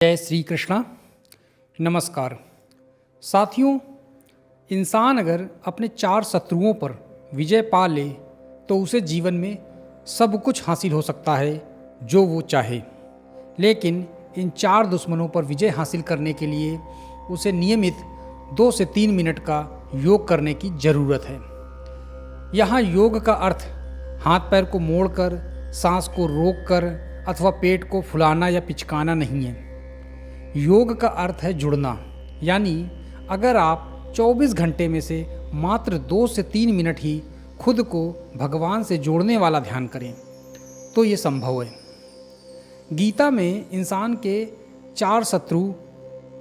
जय श्री कृष्णा। नमस्कार साथियों, इंसान अगर अपने 4 शत्रुओं पर विजय पा ले तो उसे जीवन में सब कुछ हासिल हो सकता है जो वो चाहे। लेकिन इन 4 दुश्मनों पर विजय हासिल करने के लिए उसे नियमित 2 से 3 मिनट का योग करने की ज़रूरत है। यहाँ योग का अर्थ हाथ पैर को मोड़कर, सांस को रोककर अथवा पेट को फुलाना या पिचकाना नहीं है। योग का अर्थ है जुड़ना, यानी अगर आप 24 घंटे में से मात्र 2 से 3 मिनट ही खुद को भगवान से जोड़ने वाला ध्यान करें तो ये संभव है। गीता में इंसान के 4 शत्रु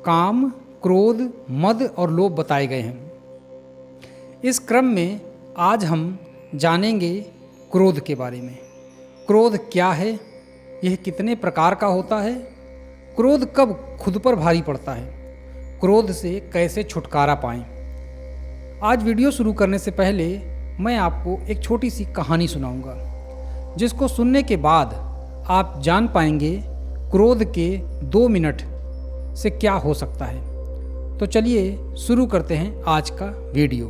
काम, क्रोध, मद और लोभ बताए गए हैं। इस क्रम में आज हम जानेंगे क्रोध के बारे में। क्रोध क्या है, यह कितने प्रकार का होता है, क्रोध कब खुद पर भारी पड़ता है, क्रोध से कैसे छुटकारा पाएं। आज वीडियो शुरू करने से पहले मैं आपको एक छोटी सी कहानी सुनाऊंगा, जिसको सुनने के बाद आप जान पाएंगे क्रोध के 2 मिनट से क्या हो सकता है। तो चलिए शुरू करते हैं आज का वीडियो।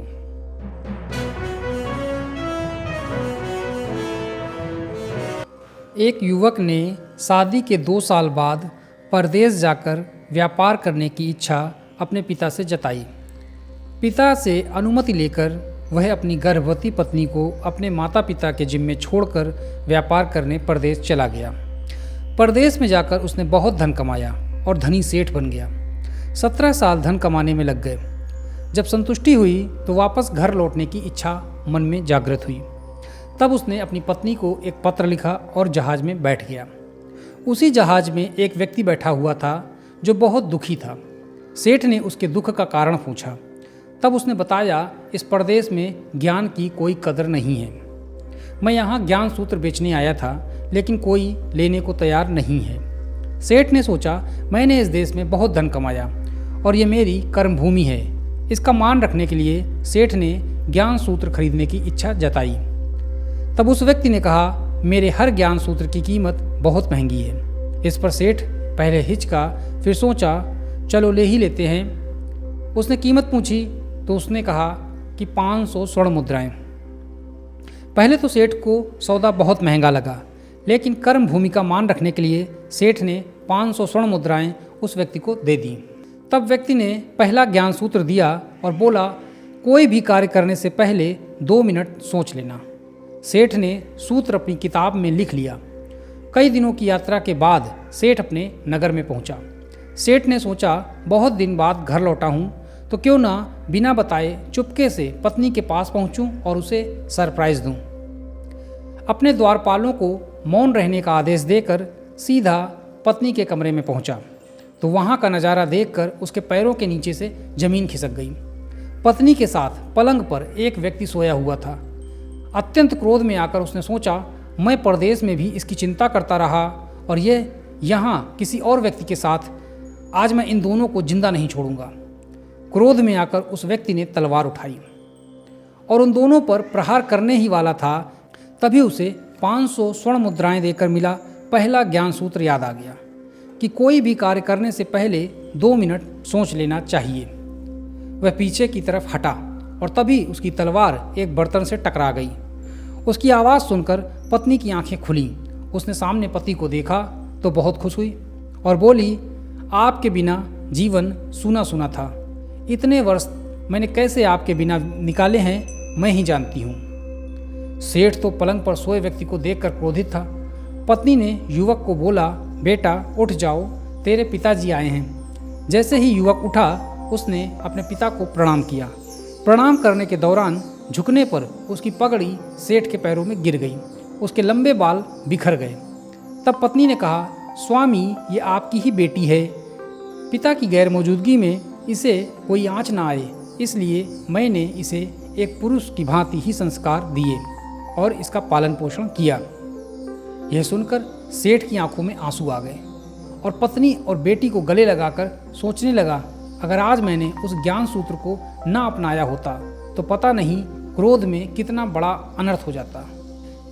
एक युवक ने शादी के 2 साल बाद परदेश जाकर व्यापार करने की इच्छा अपने पिता से जताई। पिता से अनुमति लेकर वह अपनी गर्भवती पत्नी को अपने माता पिता के जिम्मे छोड़कर व्यापार करने परदेश चला गया। परदेश में जाकर उसने बहुत धन कमाया और धनी सेठ बन गया। 17 साल धन कमाने में लग गए। जब संतुष्टि हुई तो वापस घर लौटने की इच्छा मन में जागृत हुई। तब उसने अपनी पत्नी को एक पत्र लिखा और जहाज में बैठ गया। उसी जहाज में एक व्यक्ति बैठा हुआ था जो बहुत दुखी था। सेठ ने उसके दुख का कारण पूछा। तब उसने बताया, इस परदेश में ज्ञान की कोई कदर नहीं है। मैं यहाँ ज्ञान सूत्र बेचने आया था, लेकिन कोई लेने को तैयार नहीं है। सेठ ने सोचा, मैंने इस देश में बहुत धन कमाया और ये मेरी कर्मभूमि है। इसका मान रखने के लिए सेठ ने ज्ञान सूत्र खरीदने की इच्छा जताई। तब उस व्यक्ति ने कहा, मेरे हर ज्ञान सूत्र की कीमत बहुत महंगी है। इस पर सेठ पहले हिचका, फिर सोचा चलो ले ही लेते हैं। उसने कीमत पूछी तो उसने कहा कि 500 स्वर्ण मुद्राएं। पहले तो सेठ को सौदा बहुत महंगा लगा, लेकिन कर्म भूमि का मान रखने के लिए सेठ ने 500 स्वर्ण मुद्राएं उस व्यक्ति को दे दी। तब व्यक्ति ने पहला ज्ञान सूत्र दिया और बोला, कोई भी कार्य करने से पहले 2 मिनट सोच लेना। सेठ ने सूत्र अपनी किताब में लिख लिया। कई दिनों की यात्रा के बाद सेठ अपने नगर में पहुंचा। सेठ ने सोचा, बहुत दिन बाद घर लौटा हूं, तो क्यों ना बिना बताए चुपके से पत्नी के पास पहुंचूं और उसे सरप्राइज दूं। अपने द्वारपालों को मौन रहने का आदेश देकर सीधा पत्नी के कमरे में पहुंचा तो वहां का नज़ारा देखकर उसके पैरों के नीचे से जमीन खिसक गई। पत्नी के साथ पलंग पर एक व्यक्ति सोया हुआ था। अत्यंत क्रोध में आकर उसने सोचा, मैं परदेश में भी इसकी चिंता करता रहा और ये यहाँ किसी और व्यक्ति के साथ, आज मैं इन दोनों को जिंदा नहीं छोड़ूंगा। क्रोध में आकर उस व्यक्ति ने तलवार उठाई और उन दोनों पर प्रहार करने ही वाला था। तभी उसे 500 स्वर्ण मुद्राएं देकर मिला पहला ज्ञान सूत्र याद आ गया कि कोई भी कार्य करने से पहले 2 मिनट सोच लेना चाहिए। वह पीछे की तरफ हटा और तभी उसकी तलवार एक बर्तन से टकरा गई। उसकी आवाज़ सुनकर पत्नी की आंखें खुली। उसने सामने पति को देखा तो बहुत खुश हुई और बोली, आपके बिना जीवन सूना सूना था। इतने वर्ष मैंने कैसे आपके बिना निकाले हैं मैं ही जानती हूँ। सेठ तो पलंग पर सोए व्यक्ति को देखकर क्रोधित था। पत्नी ने युवक को बोला, बेटा उठ जाओ, तेरे पिताजी आए हैं। जैसे ही युवक उठा उसने अपने पिता को प्रणाम किया। प्रणाम करने के दौरान झुकने पर उसकी पगड़ी सेठ के पैरों में गिर गई। उसके लंबे बाल बिखर गए। तब पत्नी ने कहा, स्वामी ये आपकी ही बेटी है। पिता की गैर मौजूदगी में इसे कोई आँच ना आए, इसलिए मैंने इसे एक पुरुष की भांति ही संस्कार दिए और इसका पालन पोषण किया। यह सुनकर सेठ की आंखों में आंसू आ गए और पत्नी और बेटी को गले लगाकर सोचने लगा, अगर आज मैंने उस ज्ञान सूत्र को ना अपनाया होता तो पता नहीं क्रोध में कितना बड़ा अनर्थ हो जाता।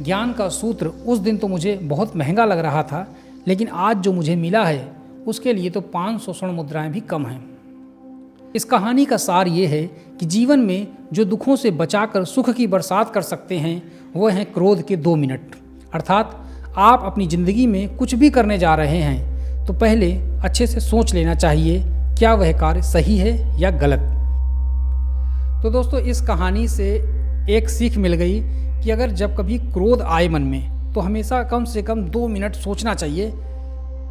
ज्ञान का सूत्र उस दिन तो मुझे बहुत महंगा लग रहा था, लेकिन आज जो मुझे मिला है उसके लिए तो 500 स्वर्ण मुद्राएं भी कम हैं। इस कहानी का सार ये है कि जीवन में जो दुखों से बचाकर सुख की बरसात कर सकते हैं वह हैं क्रोध के 2 मिनट। अर्थात आप अपनी ज़िंदगी में कुछ भी करने जा रहे हैं तो पहले अच्छे से सोच लेना चाहिए क्या वह कार्य सही है या गलत। तो दोस्तों, इस कहानी से एक सीख मिल गई कि अगर जब कभी क्रोध आए मन में तो हमेशा कम से कम 2 मिनट सोचना चाहिए,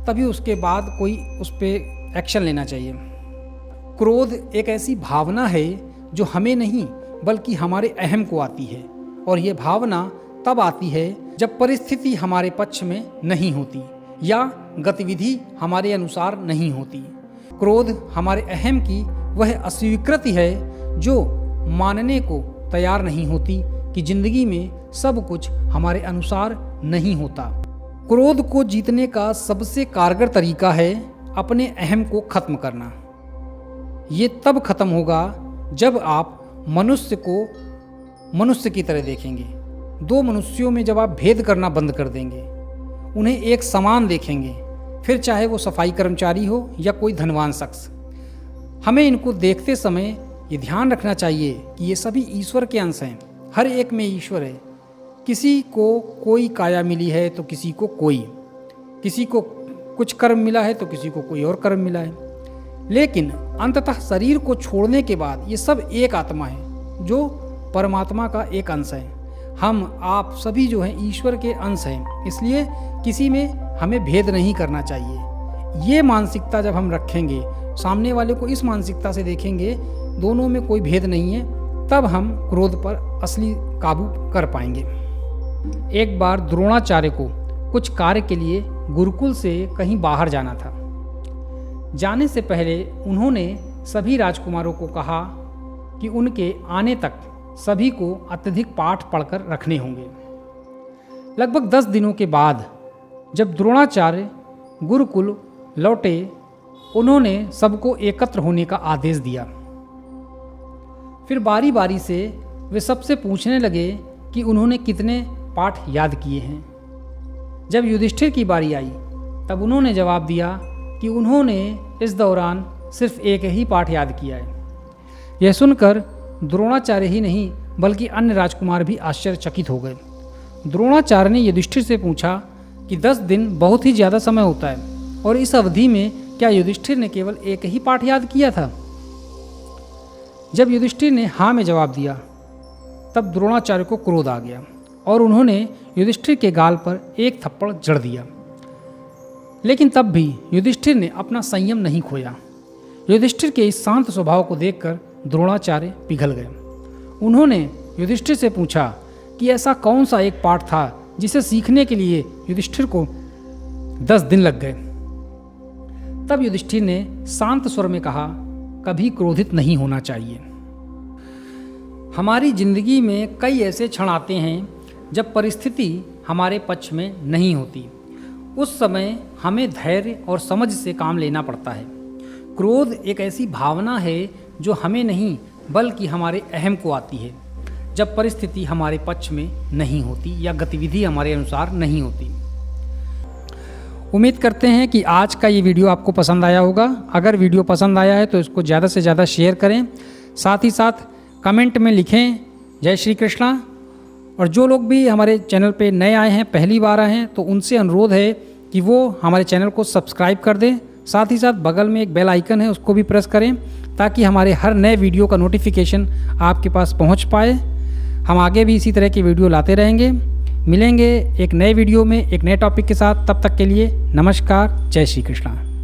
तभी उसके बाद कोई उस पर एक्शन लेना चाहिए। क्रोध एक ऐसी भावना है जो हमें नहीं बल्कि हमारे अहम को आती है, और ये भावना तब आती है जब परिस्थिति हमारे पक्ष में नहीं होती या गतिविधि हमारे अनुसार नहीं होती। क्रोध हमारे अहम की वह अस्वीकृति है जो मानने को तैयार नहीं होती कि जिंदगी में सब कुछ हमारे अनुसार नहीं होता। क्रोध को जीतने का सबसे कारगर तरीका है अपने अहम को खत्म करना। ये तब खत्म होगा जब आप मनुष्य को मनुष्य की तरह देखेंगे। 2 मनुष्यों में जब आप भेद करना बंद कर देंगे, उन्हें एक समान देखेंगे, फिर चाहे वो सफाई कर्मचारी हो या कोई धनवान शख्स, हमें इनको देखते समय ये ध्यान रखना चाहिए कि ये सभी ईश्वर के अंश हैं। हर एक में ईश्वर है। किसी को कोई काया मिली है तो किसी को कोई, किसी को कुछ कर्म मिला है तो किसी को कोई और कर्म मिला है, लेकिन अंततः शरीर को छोड़ने के बाद ये सब एक आत्मा है जो परमात्मा का एक अंश है। हम आप सभी जो हैं ईश्वर के अंश हैं, इसलिए किसी में हमें भेद नहीं करना चाहिए। ये मानसिकता जब हम रखेंगे, सामने वाले को इस मानसिकता से देखेंगे, दोनों में कोई भेद नहीं है, तब हम क्रोध पर असली काबू कर पाएंगे। एक बार द्रोणाचार्य को कुछ कार्य के लिए गुरुकुल से कहीं बाहर जाना था। जाने से पहले उन्होंने सभी राजकुमारों को कहा कि उनके आने तक सभी को अत्यधिक पाठ पढ़कर रखने होंगे। लगभग 10 दिनों के बाद जब द्रोणाचार्य गुरुकुल लौटे, उन्होंने सबको एकत्र होने का आदेश दिया। फिर बारी बारी से वे सबसे पूछने लगे कि उन्होंने कितने पाठ याद किए हैं। जब युधिष्ठिर की बारी आई तब उन्होंने जवाब दिया कि उन्होंने इस दौरान सिर्फ एक ही पाठ याद किया है। यह सुनकर द्रोणाचार्य ही नहीं बल्कि अन्य राजकुमार भी आश्चर्यचकित हो गए। द्रोणाचार्य ने युधिष्ठिर से पूछा कि 10 दिन बहुत ही ज़्यादा समय होता है, और इस अवधि में क्या युधिष्ठिर ने केवल एक ही पाठ याद किया था? जब युधिष्ठिर ने हाँ में जवाब दिया तब द्रोणाचार्य को क्रोध आ गया और उन्होंने युधिष्ठिर के गाल पर एक थप्पड़ जड़ दिया। लेकिन तब भी युधिष्ठिर ने अपना संयम नहीं खोया। युधिष्ठिर के इस शांत स्वभाव को देखकर द्रोणाचार्य पिघल गए। उन्होंने युधिष्ठिर से पूछा कि ऐसा कौन सा एक पाठ था जिसे सीखने के लिए युधिष्ठिर को 10 दिन लग गए। तब युधिष्ठिर ने शांत स्वर में कहा, कभी क्रोधित नहीं होना चाहिए। हमारी जिंदगी में कई ऐसे क्षण आते हैं जब परिस्थिति हमारे पक्ष में नहीं होती। उस समय हमें धैर्य और समझ से काम लेना पड़ता है। क्रोध एक ऐसी भावना है जो हमें नहीं बल्कि हमारे अहम को आती है जब परिस्थिति हमारे पक्ष में नहीं होती या गतिविधि हमारे अनुसार नहीं होती। उम्मीद करते हैं कि आज का ये वीडियो आपको पसंद आया होगा। अगर वीडियो पसंद आया है तो इसको ज़्यादा से ज़्यादा शेयर करें, साथ ही साथ कमेंट में लिखें जय श्री कृष्णा। और जो लोग भी हमारे चैनल पे नए आए हैं, पहली बार आए हैं, तो उनसे अनुरोध है कि वो हमारे चैनल को सब्सक्राइब कर दें। साथ ही साथ बगल में एक बेल आइकन है, उसको भी प्रेस करें ताकि हमारे हर नए वीडियो का नोटिफिकेशन आपके पास पहुंच पाए। हम आगे भी इसी तरह की वीडियो लाते रहेंगे। मिलेंगे एक नए वीडियो में एक नए टॉपिक के साथ। तब तक के लिए नमस्कार, जय श्री कृष्णा।